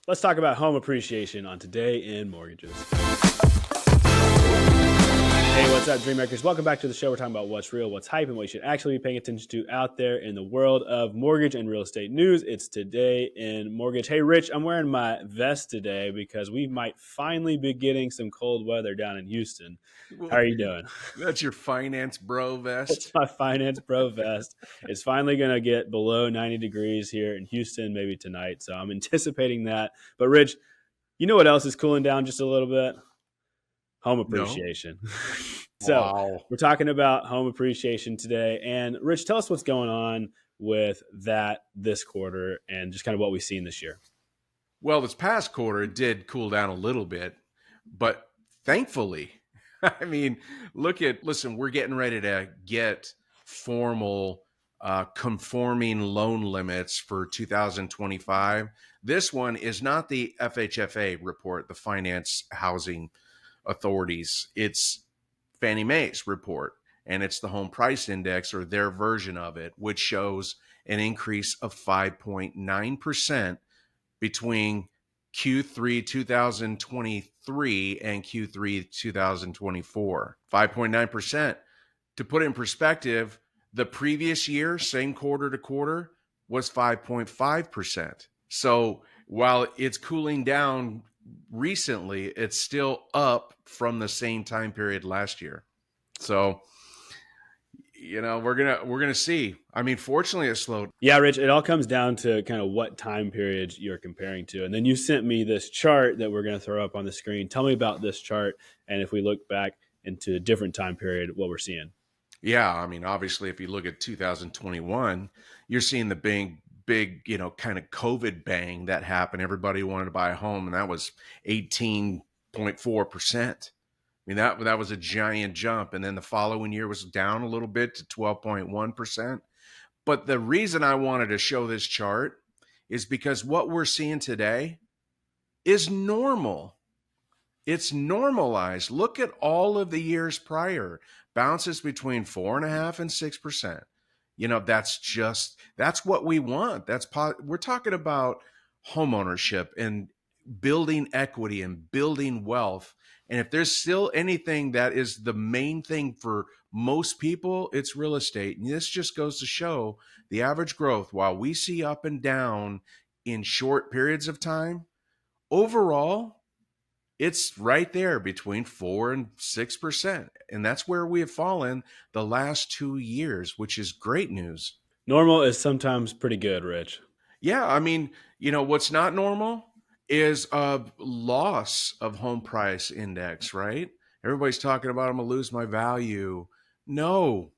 Let's talk about home appreciation on Today in Mortgages. Hey, what's up, Dreammakers? Welcome back to the show. We're talking about what's real, what's hype, and what you should actually be paying attention to out there in the world of mortgage and real estate news. It's Today in Mortgage. Hey, Rich, I'm wearing my vest today because we might finally be getting some cold weather down in Houston. How are you doing? That's your finance bro vest. It's my Finance Pro vest. It's finally going to get below 90 degrees here in Houston, maybe tonight. So I'm anticipating that. But, Rich, you know what else is cooling down just a little bit? Home appreciation. No. So Wow. we're talking about home appreciation today. And Rich, tell us what's going on with that this quarter and just kind of what we've seen this year. Well, this past quarter, it did cool down a little bit, but thankfully, I mean, listen, we're getting ready to get formal conforming loan limits for 2025. This one is not the FHFA report, the Finance Housing Authorities. It's Fannie Mae's report, and it's the Home Price Index, or their version of it, which shows an increase of 5.9% between Q3 2023 and Q3 2024. 5.9%. To put it in perspective, the previous year, same quarter to quarter, was 5.5%. So while it's cooling down recently, it's still up from the same time period last year. So, we're gonna see. I mean, fortunately, it slowed. Yeah, Rich, it all comes down to kind of what time periods you're comparing to. And then you sent me this chart that we're going to throw up on the screen. Tell me about this chart. And if we look back into a different time period, what we're seeing. Yeah, I mean, obviously, if you look at 2021, you're seeing the big, kind of COVID bang that happened. Everybody wanted to buy a home, and that was 18.4%. I mean, that was a giant jump. And then the following year was down a little bit to 12.1%. But the reason I wanted to show this chart is because what we're seeing today is normal. It's normalized. Look at all of the years prior. Bounces between 4.5% and 6%. That's what we want. We're talking about homeownership and building equity and building wealth. And if there's still anything that is the main thing for most people, it's real estate. And this just goes to show the average growth, while we see up and down in short periods of time, overall, it's right there between 4 and 6%. And that's where we have fallen the last 2 years, which is great news. Normal is sometimes pretty good, Rich. Yeah. I mean, what's not normal is a loss of home price index, right? Everybody's talking about, I'm going to lose my value. No.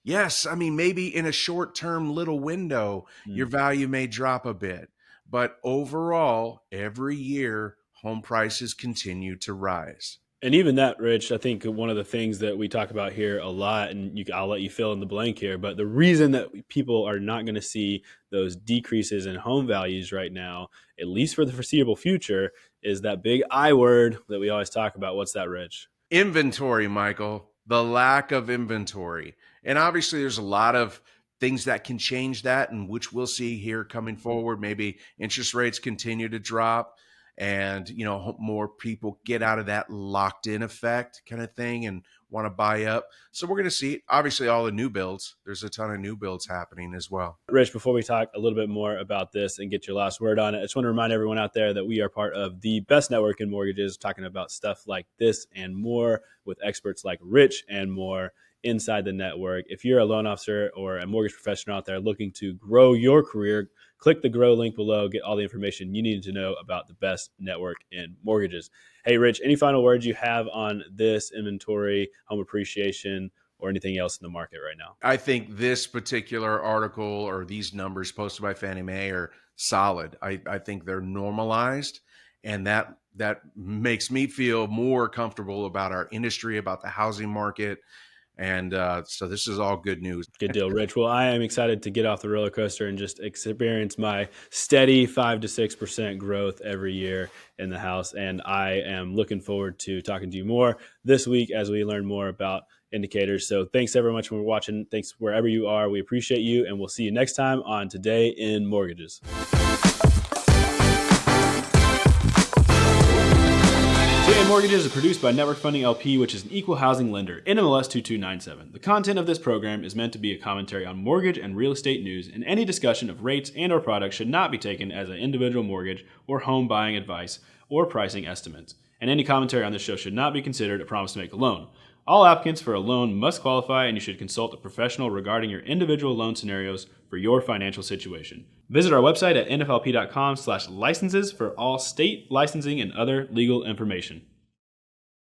Yes. I mean, maybe in a short-term little window, your value may drop a bit. But overall, every year, home prices continue to rise. And even that, Rich, I think one of the things that we talk about here a lot, and I'll let you fill in the blank here, but the reason that people are not going to see those decreases in home values right now, at least for the foreseeable future, is that big I word that we always talk about. What's that, Rich? Inventory, Michael. The lack of inventory. And obviously there's a lot of things that can change that, and which we'll see here coming forward. Maybe interest rates continue to drop, and more people get out of that locked in effect kind of thing and want to buy up. So we're going to see, obviously, all the new builds. There's a ton of new builds happening as well. Rich, before we talk a little bit more about this and get your last word on it, I just want to remind everyone out there that we are part of the best network in mortgages, talking about stuff like this and more with experts like Rich and more inside the network. If you're a loan officer or a mortgage professional out there looking to grow your career, click the grow link below, get all the information you need to know about the best network in mortgages. Hey, Rich, any final words you have on this inventory, home appreciation, or anything else in the market right now? I think this particular article or these numbers posted by Fannie Mae are solid. I think they're normalized, and that makes me feel more comfortable about our industry, about the housing market. And so this is all good news. Good deal, Rich. Well, I am excited to get off the roller coaster and just experience my steady 5 to 6% growth every year in the house. And I am looking forward to talking to you more this week as we learn more about indicators. So thanks everyone much for watching. Thanks wherever you are. We appreciate you. And we'll see you next time on Today in Mortgages. Mortgages is produced by Network Funding LP, which is an equal housing lender, NMLS 2297. The content of this program is meant to be a commentary on mortgage and real estate news, and any discussion of rates and or products should not be taken as an individual mortgage or home buying advice or pricing estimates. And any commentary on this show should not be considered a promise to make a loan. All applicants for a loan must qualify, and you should consult a professional regarding your individual loan scenarios for your financial situation. Visit our website at nflp.com/licenses for all state licensing and other legal information.